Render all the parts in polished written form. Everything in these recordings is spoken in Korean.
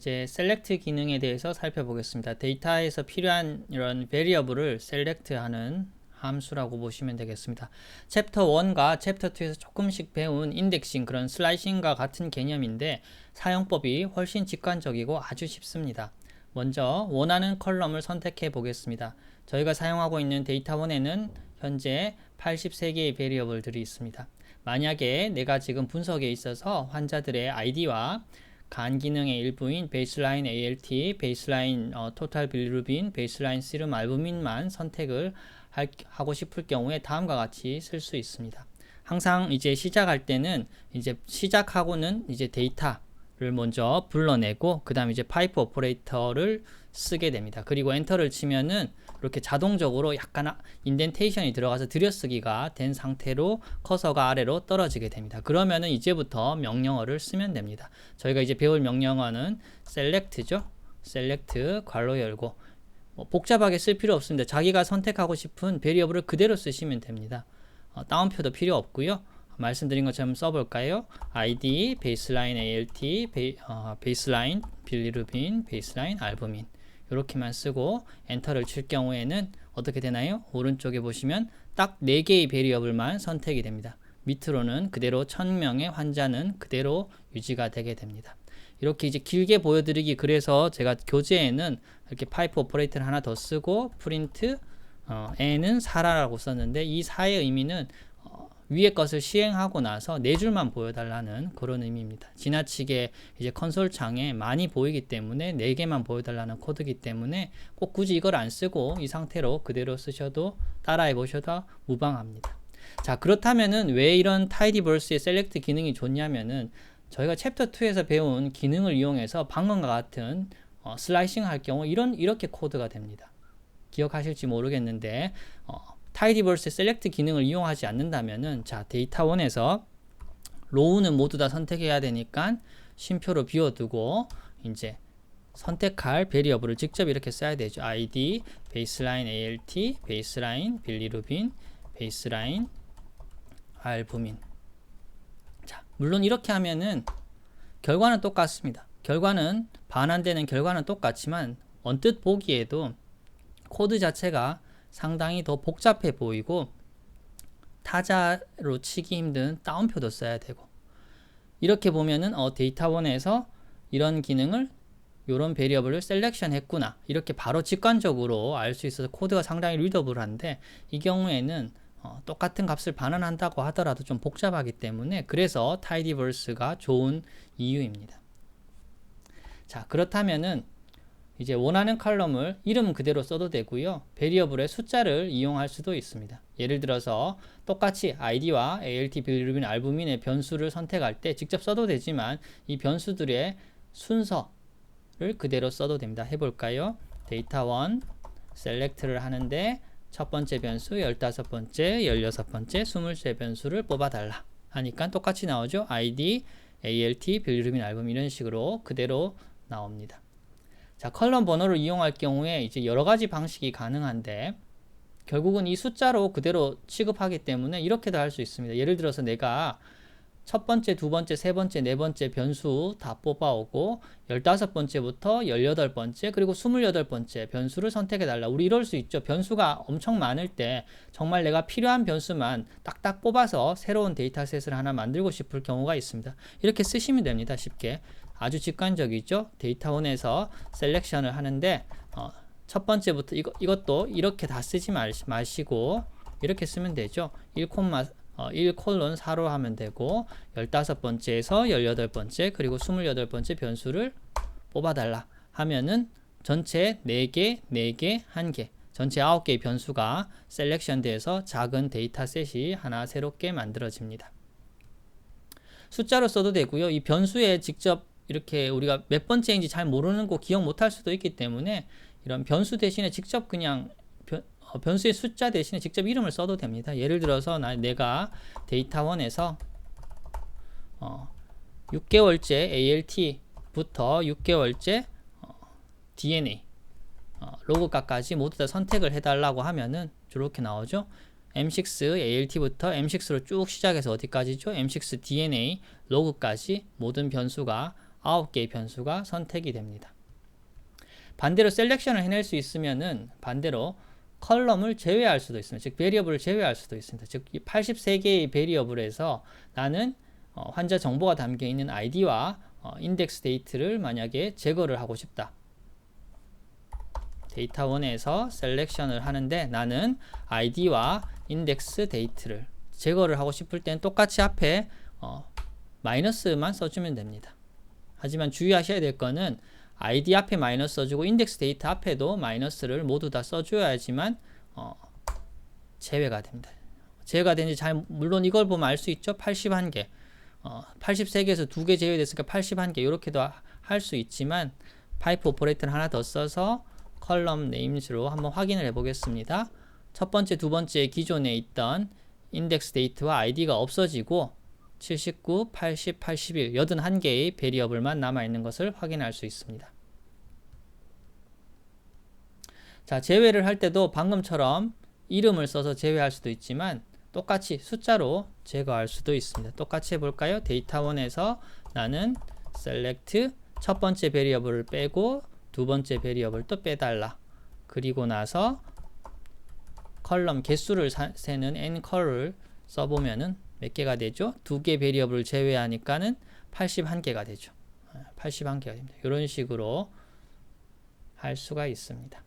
이제 셀렉트 기능에 대해서 살펴보겠습니다. 데이터에서 필요한 이런 베리어블을 셀렉트하는 함수라고 보시면 되겠습니다. 챕터 1과 챕터 2에서 조금씩 배운 인덱싱, 그런 슬라이싱과 같은 개념인데 사용법이 훨씬 직관적이고 아주 쉽습니다. 먼저 원하는 컬럼을 선택해 보겠습니다. 저희가 사용하고 있는 데이터 1에는 현재 83개의 베리어블들이 있습니다. 만약에 내가 지금 분석에 있어서 환자들의 아이디와 간 기능의 일부인 베이스라인 ALT, 베이스라인 토탈 빌루빈, 베이스라인 시름 알부민만 선택을 하고 싶을 경우에 다음과 같이 쓸 수 있습니다. 항상 이제 시작할 때는 이제 시작하고는 이제 데이터를 먼저 불러내고 그 다음에 이제 파이프 오퍼레이터를 쓰게 됩니다. 그리고 엔터를 치면은 이렇게 자동적으로 약간 인덴테이션이 들어가서 들여쓰기가 된 상태로 커서가 아래로 떨어지게 됩니다. 그러면은 이제부터 명령어를 쓰면 됩니다. 저희가 이제 배울 명령어는 select죠. select 괄호 열고 복잡하게 쓸 필요 없습니다. 자기가 선택하고 싶은 베리어블을 그대로 쓰시면 됩니다. 다운표도 필요 없고요. 말씀드린 것처럼 써볼까요? id, 베이스라인 ALT, 베이스라인 빌리루빈, 베이스라인 알부민 이렇게만 쓰고 엔터를 칠 경우에는 어떻게 되나요? 오른쪽에 보시면 딱 4개의 베리어블만 선택이 됩니다. 밑으로는 그대로 1000명의 환자는 그대로 유지가 되게 됩니다. 이렇게 이제 길게 보여드리기 그래서 제가 교재에는 이렇게 파이프 오퍼레이터를 하나 더 쓰고 프린트 n은 4라고 썼는데 이 4의 의미는 위의 것을 시행하고 나서 4줄만 보여달라는 그런 의미입니다. 지나치게 이제 컨솔 창에 많이 보이기 때문에 4개만 보여달라는 코드이기 때문에 꼭 굳이 이걸 안 쓰고 이 상태로 그대로 쓰셔도 따라해 보셔도 무방합니다. 자, 그렇다면은 왜 이런 타이디버스의 셀렉트 기능이 좋냐면은 저희가 챕터 2에서 배운 기능을 이용해서 방금과 같은 슬라이싱 할 경우 이렇게 코드가 됩니다. 기억하실지 모르겠는데 타이디버스의 셀렉트 기능을 이용하지 않는다면은 자, 데이터 1에서 로우는 모두 다 선택해야 되니까 쉼표로 비워두고 이제 선택할 베리어블을 직접 이렇게 써야 되죠. id, 베이스라인 ALT, 베이스라인 빌리루빈, 베이스라인 알부민. 자, 물론 이렇게 하면은 결과는 똑같습니다. 결과는 반환되는 결과는 똑같지만 언뜻 보기에도 코드 자체가 상당히 더 복잡해 보이고 타자로 치기 힘든 다운표도 써야 되고 이렇게 보면은 데이터 1에서 이런 기능을 이런 베리어블을 셀렉션 했구나 이렇게 바로 직관적으로 알 수 있어서 코드가 상당히 리더블한데 이 경우에는 똑같은 값을 반환한다고 하더라도 좀 복잡하기 때문에 그래서 타이디버스가 좋은 이유입니다. 자, 그렇다면은 이제 원하는 컬럼을 이름 그대로 써도 되고요. 베리어블의 숫자를 이용할 수도 있습니다. 예를 들어서 똑같이 id와 ALT, 빌루빈, 알부민의 변수를 선택할 때 직접 써도 되지만 이 변수들의 순서를 그대로 써도 됩니다. 해볼까요? 데이터 1 셀렉트를 하는데 첫 번째 변수 15번째, 16번째, 23변수를 뽑아달라 하니까 똑같이 나오죠. id, ALT, 빌루빈, 알부민 이런 식으로 그대로 나옵니다. 자, 컬럼 번호를 이용할 경우에 이제 여러 가지 방식이 가능한데 결국은 이 숫자로 그대로 취급하기 때문에 이렇게도 할 수 있습니다. 예를 들어서 내가 첫 번째, 두 번째, 세 번째, 네 번째 변수 다 뽑아오고 15번째부터 18번째 그리고 28번째 변수를 선택해 달라. 우리 이럴 수 있죠. 변수가 엄청 많을 때 정말 내가 필요한 변수만 딱딱 뽑아서 새로운 데이터셋을 하나 만들고 싶을 경우가 있습니다. 이렇게 쓰시면 됩니다. 쉽게. 아주 직관적이죠. 데이터 1에서 셀렉션을 하는데 첫 번째부터 이것도 이렇게 다 쓰지 마시고 이렇게 쓰면 되죠. 1:4로 하면 되고 15번째에서 18번째 그리고 28번째 변수를 뽑아달라 하면은 전체 4개, 4개, 1개 전체 9개의 변수가 셀렉션 돼서 작은 데이터셋이 하나 새롭게 만들어집니다. 숫자로 써도 되고요. 이 변수에 직접 이렇게 우리가 몇 번째인지 잘 모르는 거 기억 못할 수도 있기 때문에 이런 변수 대신에 직접 그냥 변수의 숫자 대신에 직접 이름을 써도 됩니다. 예를 들어서 내가 데이터 1에서 6개월째 ALT부터 6개월째 DNA 로그값까지 모두 다 선택을 해달라고 하면은 이렇게 나오죠. M6 ALT부터 M6로 쭉 시작해서 어디까지죠? M6 DNA 로그까지 모든 변수가 9개의 변수가 선택이 됩니다. 반대로 셀렉션을 해낼 수 있으면은 반대로 컬럼을 제외할 수도 있습니다. 즉 베리어블을 제외할 수도 있습니다. 즉 83개의 베리어블에서 나는 환자 정보가 담겨 있는 아이디와 인덱스 데이트를 만약에 제거를 하고 싶다. 데이터 1에서 셀렉션을 하는데 나는 아이디와 인덱스 데이트를 제거를 하고 싶을 땐 똑같이 앞에 마이너스만 써주면 됩니다. 하지만 주의하셔야 될 거는 아이디 앞에 마이너스 써주고 인덱스 데이터 앞에도 마이너스를 모두 다 써줘야지만 제외가 됩니다. 제외가 되는지 물론 이걸 보면 알 수 있죠. 81개 83개에서 2개 제외됐으니까 81개 이렇게도 할 수 있지만 파이프 오퍼레이터를 하나 더 써서 컬럼 네임즈로 한번 확인을 해 보겠습니다. 첫 번째, 두 번째 기존에 있던 인덱스 데이트와 아이디가 없어지고 79, 80, 81, 81개의 베리어블만 남아있는 것을 확인할 수 있습니다. 자, 제외를 할 때도 방금처럼 이름을 써서 제외할 수도 있지만 똑같이 숫자로 제거할 수도 있습니다. 똑같이 해볼까요? 데이터 1에서 나는 select 첫 번째 베리어블을 빼고 두 번째 베리어블 또 빼달라. 그리고 나서 컬럼 개수를 세는 ncol을 써보면은 몇 개가 되죠? 2개 베리어블을 제외하니까는 81개가 되죠. 81개가 됩니다. 이런 식으로 할 수가 있습니다.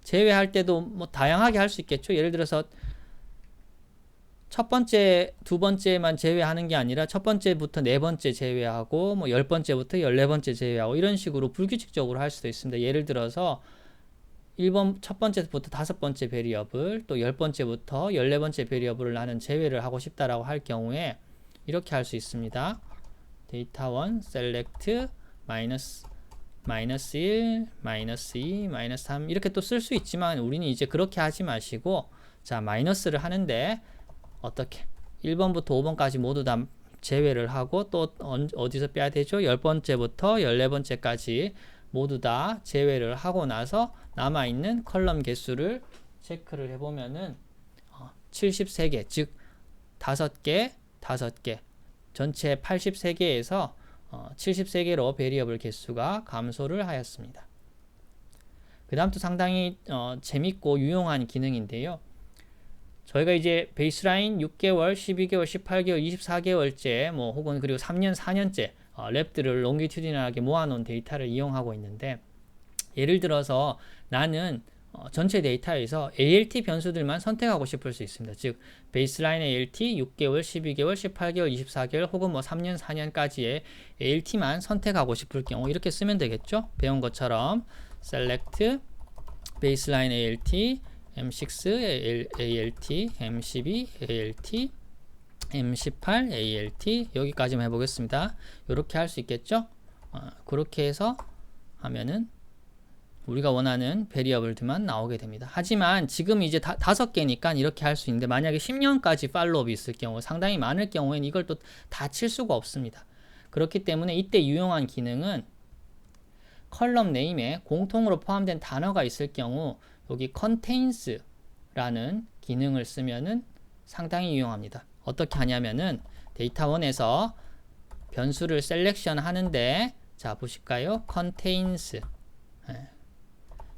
제외할 때도 뭐 다양하게 할 수 있겠죠. 예를 들어서 첫 번째, 두 번째만 제외하는 게 아니라 첫 번째부터 네 번째 제외하고 뭐 10번째부터 14번째 제외하고 이런 식으로 불규칙적으로 할 수도 있습니다. 예를 들어서 1번 첫 번째부터 5번째 베리어블 또 10번째부터 14번째 베리어블을 나는 제외를 하고 싶다라고 할 경우에 이렇게 할 수 있습니다. 데이터 1 select 마이너스 1, 마이너스 2, 마이너스 3 이렇게 또 쓸 수 있지만 우리는 이제 그렇게 하지 마시고 자 마이너스를 하는데 어떻게 1번부터 5번까지 모두 다 제외를 하고 또 어디서 빼야 되죠? 10번째부터 14번째까지 모두 다 제외를 하고 나서 남아있는 컬럼 개수를 체크를 해보면은 73개, 즉 5개, 5개 전체 83개에서 73개로 베리어블 개수가 감소를 하였습니다. 그 다음 또 상당히 재밌고 유용한 기능인데요. 저희가 이제 베이스라인 6개월, 12개월, 18개월, 24개월째 뭐 혹은 그리고 3년, 4년째 랩들을 롱기튜디널하게 모아놓은 데이터를 이용하고 있는데 예를 들어서 나는 전체 데이터에서 ALT 변수들만 선택하고 싶을 수 있습니다. 즉 베이스라인 ALT 6개월, 12개월, 18개월, 24개월 혹은 뭐 3년, 4년까지의 ALT만 선택하고 싶을 경우 이렇게 쓰면 되겠죠. 배운 것처럼 select baseline ALT M6 ALT, M12 ALT, M18 ALT 여기까지만 해보겠습니다. 이렇게 할 수 있겠죠? 그렇게 해서 하면은 우리가 원하는 베리어블들만 나오게 됩니다. 하지만 지금 이제 5개니까 이렇게 할 수 있는데 만약에 10년까지 팔로우업이 있을 경우 상당히 많을 경우에는 이걸 또 다 칠 수가 없습니다. 그렇기 때문에 이때 유용한 기능은 컬럼 네임에 공통으로 포함된 단어가 있을 경우 여기 contains라는 기능을 쓰면은 상당히 유용합니다. 어떻게 하냐면은 데이터 1에서 변수를 셀렉션 하는데 자 보실까요? contains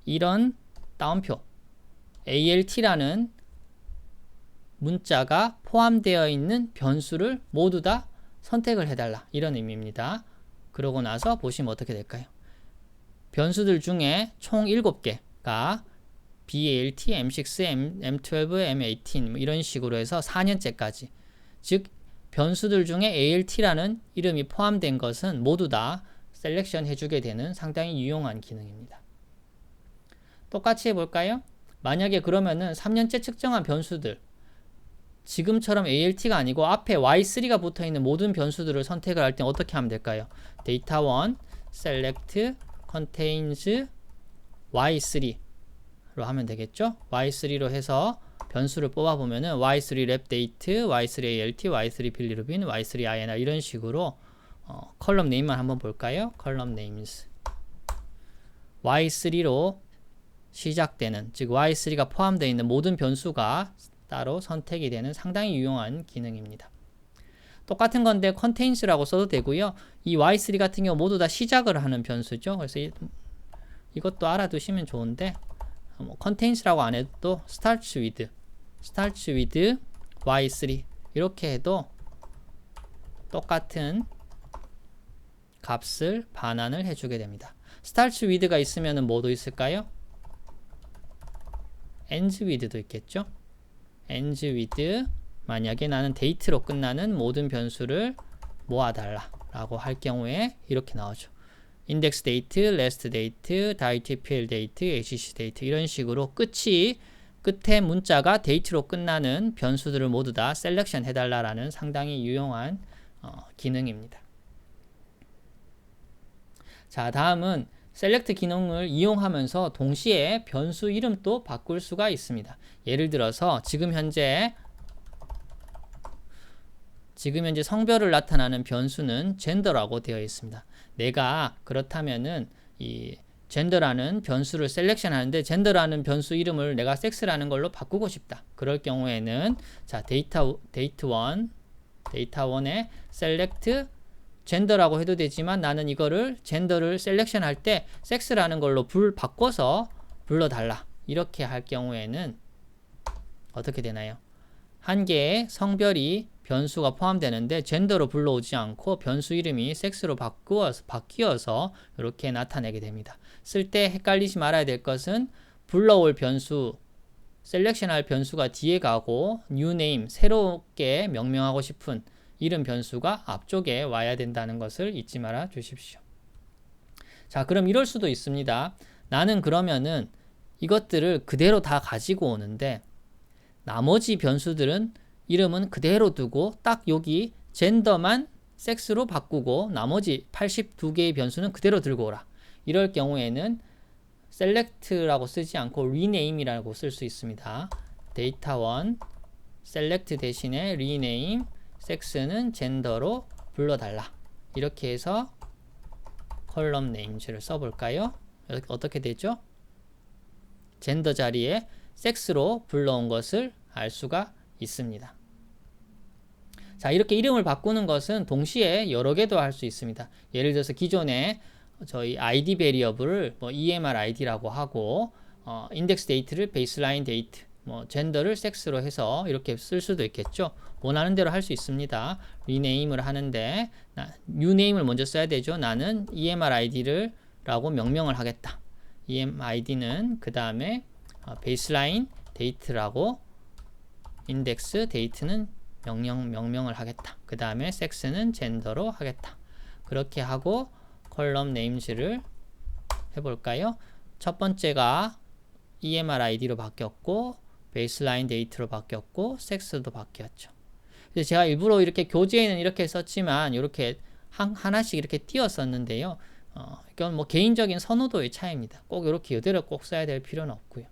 이런 따옴표 ALT라는 문자가 포함되어 있는 변수를 모두 다 선택을 해달라 이런 의미입니다. 그러고 나서 보시면 어떻게 될까요? 변수들 중에 총 7개가 BALT, M6, M12, M18 뭐 이런 식으로 해서 4년째까지 즉 변수들 중에 ALT라는 이름이 포함된 것은 모두 다 셀렉션 해주게 되는 상당히 유용한 기능입니다. 똑같이 해볼까요? 만약에 그러면은 3년째 측정한 변수들 지금처럼 ALT가 아니고 앞에 Y3가 붙어있는 모든 변수들을 선택을 할 때 어떻게 하면 될까요? 데이터 1 select contains Y3 로 하면 되겠죠? Y3로 해서 변수를 뽑아보면은 Y3 랩 데이트, Y3 ALT, Y3 빌리루빈, Y3 INR 이런 식으로 컬럼 네임만 한번 볼까요? 컬럼 네임스 Y3로 시작되는 즉 Y3가 포함되어 있는 모든 변수가 따로 선택이 되는 상당히 유용한 기능입니다. 똑같은 건데 contains라고 써도 되고요. 이 y3 같은 경우 모두 다 시작을 하는 변수죠. 그래서 이것도 알아두시면 좋은데 contains라고 안 해도 starts with y3 이렇게 해도 똑같은 값을 반환을 해주게 됩니다. starts with가 있으면 뭐도 있을까요? ends with도 있겠죠. ends with 만약에 나는 date로 끝나는 모든 변수를 모아달라 라고 할 경우에 이렇게 나오죠. index date, last date, DITPL date, HC date 이런 식으로 끝에 문자가 date로 끝나는 변수들을 모두 다 셀렉션 해달라라는 상당히 유용한 기능입니다. 자, 다음은 select 기능을 이용하면서 동시에 변수 이름도 바꿀 수가 있습니다. 예를 들어서 지금 현재 성별을 나타나는 변수는 gender라고 되어 있습니다. 내가 그렇다면은 이 gender라는 변수를 셀렉션 하는데 gender라는 변수 이름을 내가 sex라는 걸로 바꾸고 싶다. 그럴 경우에는 자, date1에 select gender라고 해도 되지만 나는 이거를 gender를 셀렉션 할 때 sex라는 걸로 바꿔서 불러달라. 이렇게 할 경우에는 어떻게 되나요? 한 개의 성별이 변수가 포함되는데 gender로 불러오지 않고 변수 이름이 sex로 바뀌어서 이렇게 나타내게 됩니다. 쓸 때 헷갈리지 말아야 될 것은 불러올 변수, 셀렉션할 변수가 뒤에 가고 new name, 새롭게 명명하고 싶은 이름 변수가 앞쪽에 와야 된다는 것을 잊지 말아 주십시오. 자, 그럼 이럴 수도 있습니다. 나는 그러면은 이것들을 그대로 다 가지고 오는데 나머지 변수들은 이름은 그대로 두고 딱 여기 젠더만 섹스로 바꾸고 나머지 82개의 변수는 그대로 들고 오라. 이럴 경우에는 select라고 쓰지 않고 rename이라고 쓸 수 있습니다. data1 select 대신에 rename 섹스는 젠더로 불러달라. 이렇게 해서 컬럼 네임즈를 써볼까요? 어떻게 되죠? 젠더 자리에 섹스로 불러온 것을 알 수가 있습니다. 자, 이렇게 이름을 바꾸는 것은 동시에 여러 개도 할 수 있습니다. 예를 들어서 기존에 저희 id 베리어블을 EMR id라고 하고 index date를 baseline date, 젠더를 섹스로 해서 이렇게 쓸 수도 있겠죠. 원하는 대로 할 수 있습니다. rename을 하는데 new name을 먼저 써야 되죠. 나는 EMR id를 라고 명명을 하겠다. EMID는 그 다음에 baseline date라고 index date는 명명을 하겠다. 그 다음에 섹스는 젠더로 하겠다. 그렇게 하고 컬럼 네임즈를 해볼까요? 첫 번째가 EMR ID로 바뀌었고 베이스라인 데이트로 바뀌었고 섹스도 바뀌었죠. 그래서 제가 일부러 이렇게 교재에는 이렇게 썼지만 이렇게 하나씩 이렇게 띄었었는데요. 이건 개인적인 선호도의 차이입니다. 꼭 이렇게 이대로 꼭 써야 될 필요는 없고요.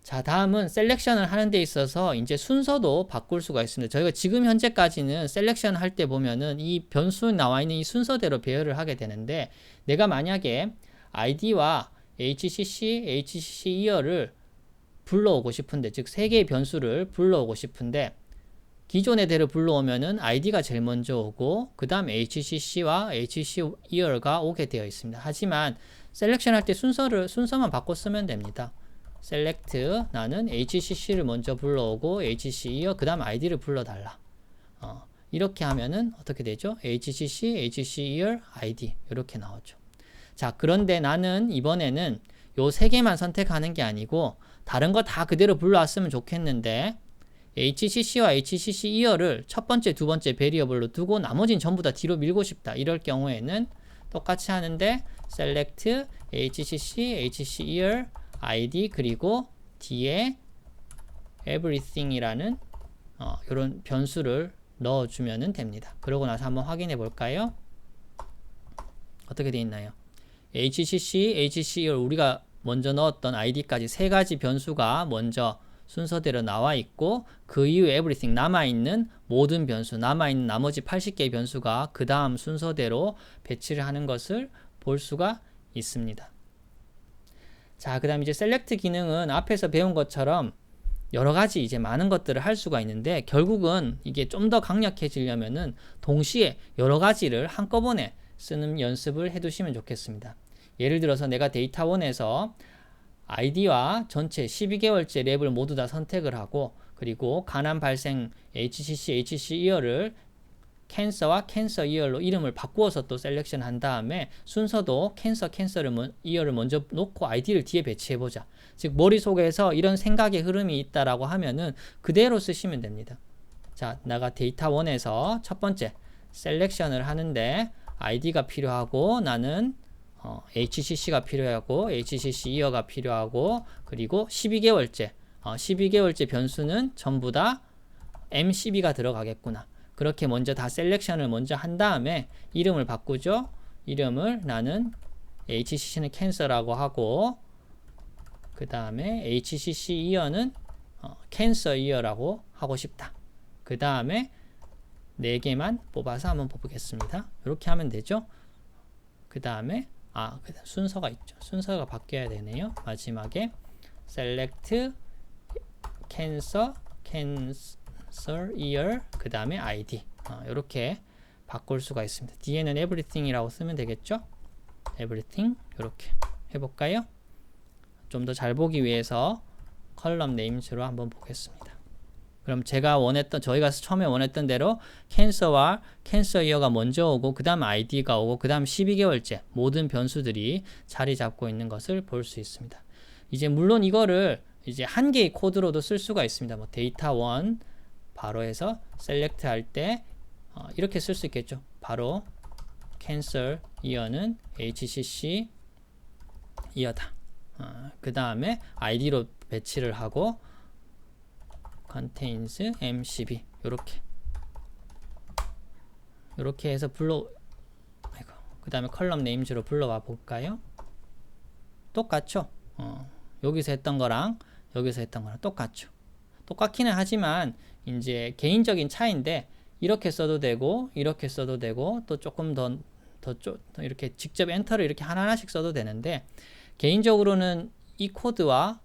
자, 다음은 셀렉션을 하는 데 있어서 이제 순서도 바꿀 수가 있습니다. 저희가 지금 현재까지는 셀렉션 할 때 보면은 이 변수 나와 있는 이 순서대로 배열을 하게 되는데 내가 만약에 id와 HCC year를 불러오고 싶은데 즉 세 개의 변수를 불러오고 싶은데 기존의 대로 불러오면은 id가 제일 먼저 오고 그 다음 HCC와 HC year가 오게 되어 있습니다. 하지만 셀렉션 할 때 순서만 바꿔 쓰면 됩니다. select 나는 HCC를 먼저 불러오고 HC year 그 다음 id를 불러달라. 이렇게 하면은 어떻게 되죠? HCC, HC year, ID 이렇게 나오죠. 자, 그런데 나는 이번에는 요 세 개만 선택하는 게 아니고 다른 거 다 그대로 불러왔으면 좋겠는데 HCC와 HCC year를 첫 번째, 두 번째 베리어블로 두고 나머지는 전부 다 뒤로 밀고 싶다. 이럴 경우에는 똑같이 하는데 select HCC, HC year, ID 그리고 뒤에 everything이라는 이런 변수를 넣어주면 됩니다. 그러고 나서 한번 확인해 볼까요? 어떻게 되어 있나요? HCC, HC year 우리가 먼저 넣었던 ID까지 세 가지 변수가 먼저 순서대로 나와 있고 그 이후에 everything 남아있는 모든 변수 남아있는 나머지 80개의 변수가 그 다음 순서대로 배치를 하는 것을 볼 수가 있습니다. 자, 그 다음 이제 select 기능은 앞에서 배운 것처럼 여러 가지 이제 많은 것들을 할 수가 있는데 결국은 이게 좀 더 강력해지려면은 동시에 여러 가지를 한꺼번에 쓰는 연습을 해두시면 좋겠습니다. 예를 들어서 내가 데이터 1에서 아이디와 전체 12개월째 랩을 모두 다 선택을 하고 그리고 가난 발생 HCC 이어를 캔서와 캔서 이어로 이름을 바꾸어서 또 셀렉션 한 다음에 순서도 캔서를 이어를 먼저 놓고 아이디를 뒤에 배치해 보자. 즉 머릿속에서 이런 생각의 흐름이 있다라고 하면은 그대로 쓰시면 됩니다. 자, 내가 데이터 1에서 첫 번째 셀렉션을 하는데 아이디가 필요하고 나는 HCC가 필요하고 HCC 이어가 필요하고 그리고 12개월째 변수는 전부 다 MCB가 들어가겠구나. 그렇게 먼저 다 셀렉션을 먼저 한 다음에 이름을 바꾸죠. 이름을 나는 HCC는 캔서라고 하고 그 다음에 HCC 이어는 캔서 이어라고 하고 싶다. 그 다음에 4개만 뽑아서 한번 뽑겠습니다. 이렇게 하면 되죠. 그 다음에 순서가 있죠. 순서가 바뀌어야 되네요. 마지막에 select cancer year 그 다음에 ID 이렇게 바꿀 수가 있습니다. 뒤에는 everything이라고 쓰면 되겠죠. everything 이렇게 해볼까요? 좀 더 잘 보기 위해서 컬럼 네임즈로 한번 보겠습니다. 그럼 저희가 처음에 원했던 대로 캔서와 캔서 이어가 먼저 오고 그 다음 아이디가 오고 그 다음 12개월째 모든 변수들이 자리 잡고 있는 것을 볼 수 있습니다. 이제 물론 이거를 이제 한 개의 코드로도 쓸 수가 있습니다. 뭐 데이터 1 바로 해서 셀렉트 할 때 이렇게 쓸 수 있겠죠. 바로 캔서 이어는 HCC 이어다. 그 다음에 아이디로 배치를 하고 contains MCB 요렇게 해서 그 다음에 컬럼 네임즈로 불러와 볼까요? 똑같죠? 여기서 했던 거랑 여기서 했던 거랑 똑같죠. 똑같기는 하지만 이제 개인적인 차이인데 이렇게 써도 되고 이렇게 써도 되고 또 조금 더 이렇게 직접 엔터를 이렇게 하나하나씩 써도 되는데 개인적으로는 이 코드가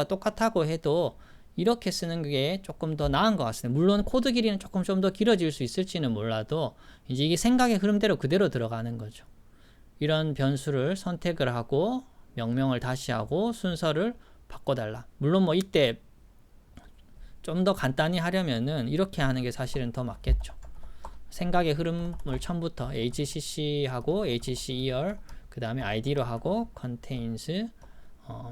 똑같다고 해도 이렇게 쓰는 게 조금 더 나은 것 같습니다. 물론 코드 길이는 조금 좀 더 길어질 수 있을지는 몰라도 이제 이게 생각의 흐름대로 그대로 들어가는 거죠. 이런 변수를 선택을 하고 명령을 다시 하고 순서를 바꿔달라. 물론 뭐 이때 좀 더 간단히 하려면은 이렇게 하는 게 사실은 더 맞겠죠. 생각의 흐름을 처음부터 HCC하고 HC year 그 다음에 ID로 하고 contains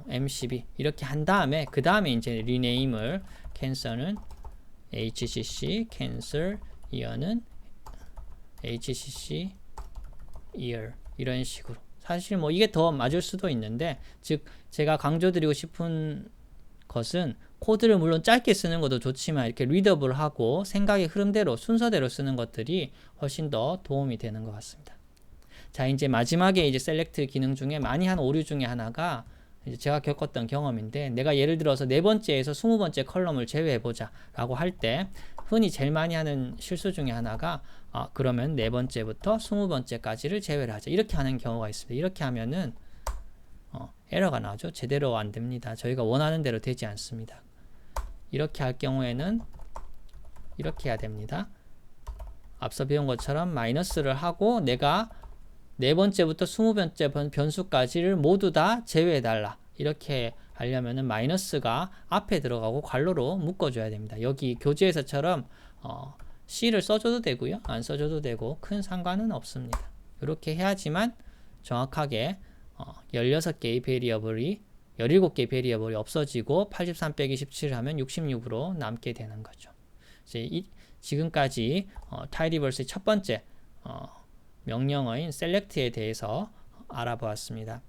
MCB 이렇게 한 다음에 그 다음에 이제 리네임을 캔서는 HCC cancer year는 HCC year 이런 식으로 사실 뭐 이게 더 맞을 수도 있는데 즉 제가 강조드리고 싶은 것은 코드를 물론 짧게 쓰는 것도 좋지만 이렇게 리더블하고 생각의 흐름대로 순서대로 쓰는 것들이 훨씬 더 도움이 되는 것 같습니다. 자, 이제 마지막에 이제 셀렉트 기능 중에 많이 한 오류 중에 하나가 이제 제가 겪었던 경험인데 내가 예를 들어서 4번째에서 20번째 컬럼을 제외해보자 라고 할 때 흔히 제일 많이 하는 실수 중에 하나가 그러면 4번째부터 20번째까지를 제외를 하자 이렇게 하는 경우가 있습니다. 이렇게 하면은 에러가 나오죠. 제대로 안 됩니다. 저희가 원하는 대로 되지 않습니다. 이렇게 할 경우에는 이렇게 해야 됩니다. 앞서 배운 것처럼 마이너스를 하고 내가 4번째부터 20번째 변수까지를 모두 다 제외해달라. 이렇게 하려면은 마이너스가 앞에 들어가고 괄호로 묶어줘야 됩니다. 여기 교재에서처럼 C를 써줘도 되고요. 안 써줘도 되고 큰 상관은 없습니다. 이렇게 해야지만 정확하게 16개의 베리어블이 17개의 베리어블이 없어지고 83 빼기 17을 하면 66으로 남게 되는 거죠. 지금까지 타이디버스의 첫 번째 명령어인 select에 대해서 알아보았습니다.